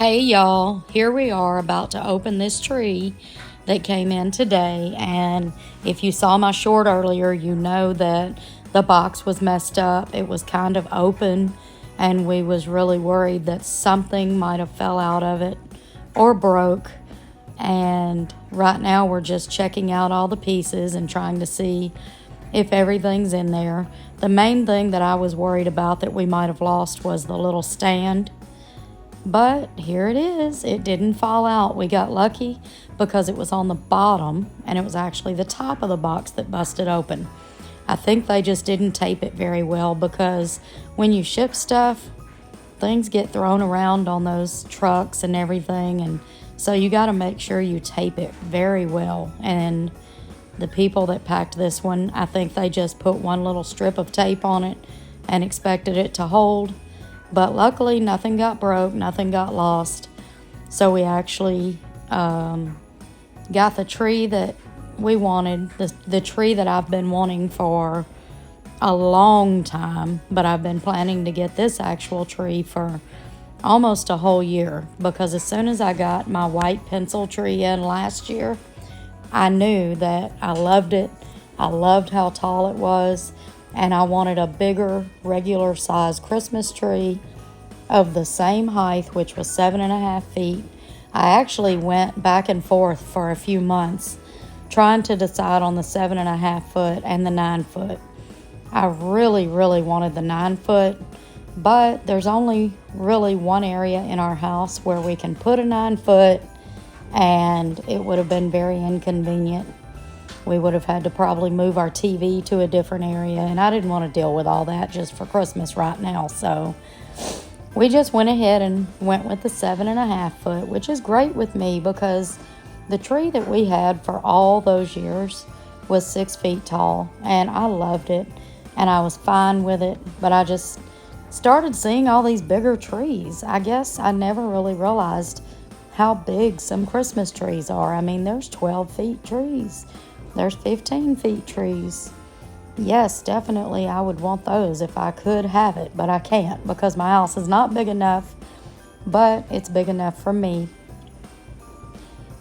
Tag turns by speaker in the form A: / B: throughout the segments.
A: Hey y'all, here we are about to open this tree that came in today, and if you saw my short earlier, you know that the box was messed up. It was kind of open, and we was really worried that something might have fell out of it or broke. And right now we're just checking out all the pieces and trying to see if everything's in there. The main thing that I was worried about that we might have lost was the little stand. But here it is. It didn't fall out. We got lucky because it was on the bottom and it was actually the top of the box that busted open. I think they just didn't tape it very well because when you ship stuff, things get thrown around on those trucks and everything. And so you got to make sure you tape it very well. And the people that packed this one, I think they just put one little strip of tape on it and expected it to hold. But luckily, nothing got broke, nothing got lost. So we actually got the tree that we wanted, the tree that I've been wanting for a long time. But I've been planning to get this actual tree for almost a whole year. Because as soon as I got my white pencil tree in last year, I knew that I loved it. I loved how tall it was. And I wanted a bigger, regular size Christmas tree of the same height, which was 7.5 feet. I actually went back and forth for a few months trying to decide on the 7.5 foot and the 9 foot. I really wanted the 9 foot, but there's only really one area in our house where we can put a 9 foot, and it would have been very inconvenient. We would have had to probably move our TV to a different area, and I didn't want to deal with all that just for Christmas right now. So we just went ahead and went with the 7.5 foot, which is great with me because the tree that we had for all those years was 6 feet tall, and I loved it, and I was fine with it. But I just started seeing all these bigger trees. I guess I never really realized how big some Christmas trees are. I mean, there's 12 feet trees. There's 15 feet trees. Yes, definitely I would want those if I could have it, but I can't because my house is not big enough, but it's big enough for me.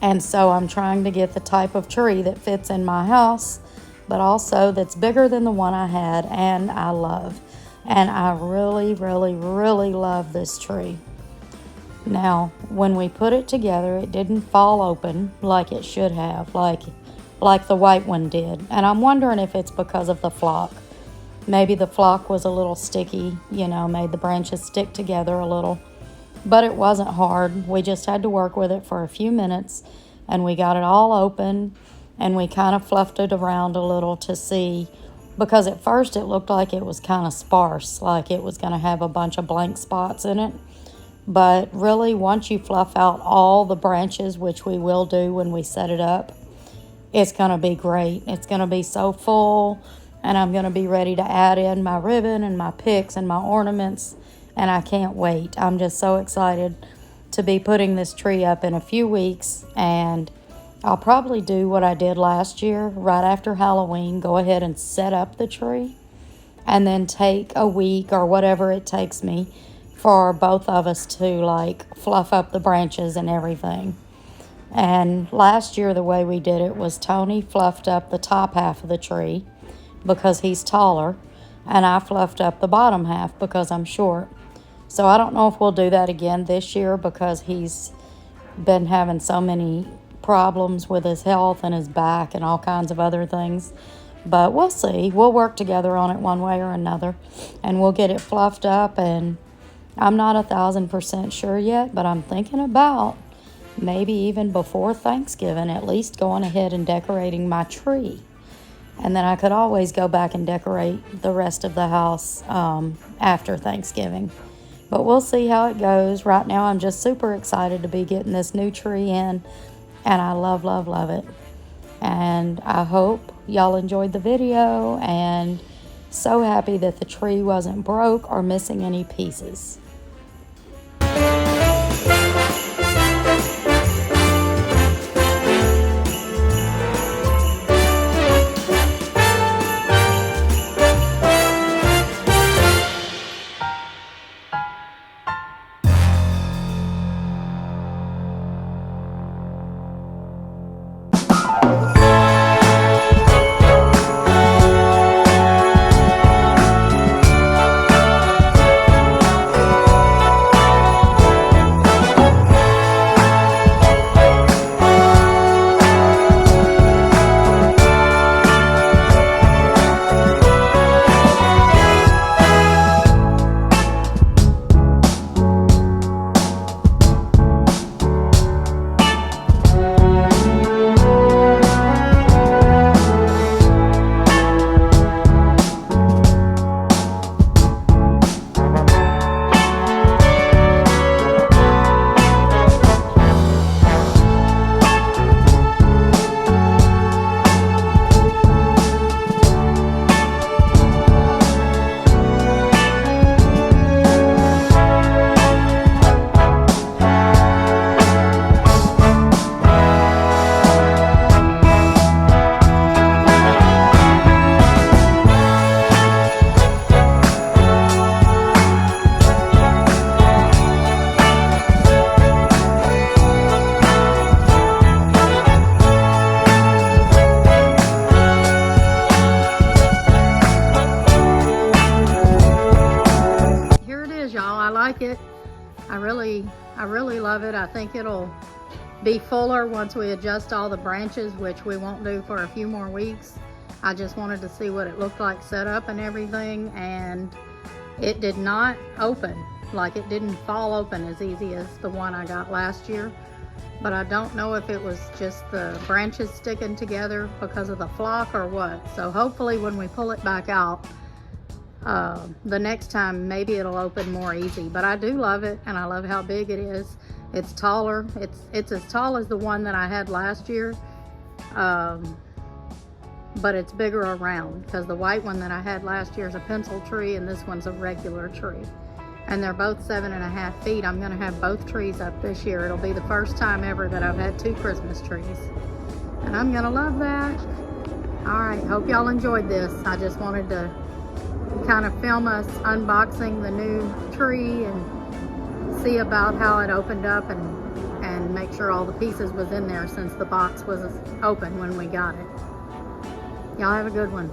A: And so I'm trying to get the type of tree that fits in my house, but also that's bigger than the one I had and I love. And I really love this tree. Now, when we put it together, it didn't fall open like it should have, like the white one did. And I'm wondering if it's because of the flock. Maybe the flock was a little sticky, made the branches stick together a little. But it wasn't hard. We just had to work with it for a few minutes, and we got it all open, and we kind of fluffed it around a little to see, because at first it looked like it was kind of sparse, like it was going to have a bunch of blank spots in it. But really, once you fluff out all the branches, which we will do when we set it up, it's going to be great. It's going to be so full, and I'm going to be ready to add in my ribbon and my picks and my ornaments, and I can't wait. I'm just so excited to be putting this tree up in a few weeks, and I'll probably do what I did last year right after Halloween, go ahead and set up the tree, and then take a week or whatever it takes me for both of us to fluff up the branches and everything. And last year, the way we did it was Tony fluffed up the top half of the tree because he's taller, and I fluffed up the bottom half because I'm short. So I don't know if we'll do that again this year because he's been having so many problems with his health and his back and all kinds of other things. But we'll see. We'll work together on it one way or another, and we'll get it fluffed up. And I'm not 1,000% sure yet, but I'm thinking about maybe even before Thanksgiving, at least going ahead and decorating my tree. And then I could always go back and decorate the rest of the house after Thanksgiving. But we'll see how it goes. Right now, I'm just super excited to be getting this new tree in, and I love it. And I hope y'all enjoyed the video, and so happy that the tree wasn't broke or missing any pieces. I really love it. I think it'll be fuller once we adjust all the branches, which we won't do for a few more weeks. I just wanted to see what it looked like set up and everything, and it did not open. Like, it didn't fall open as easy as the one I got last year. But I don't know if it was just the branches sticking together because of the flock or what. So hopefully when we pull it back out, the next time maybe it'll open more easy. But I do love it, and I love how big it is. It's taller. It's as tall as the one that I had last year, but it's bigger around, because the white one that I had last year is a pencil tree and this one's a regular tree. And they're both 7.5 feet. I'm gonna have both trees up this year. It'll be the first time ever that I've had 2 Christmas trees. And I'm gonna love that. All right, hope y'all enjoyed this. I just wanted to kind of film us unboxing the new tree and see about how it opened up, and make sure all the pieces was in there, since the box was open when we got it. Y'all have a good one.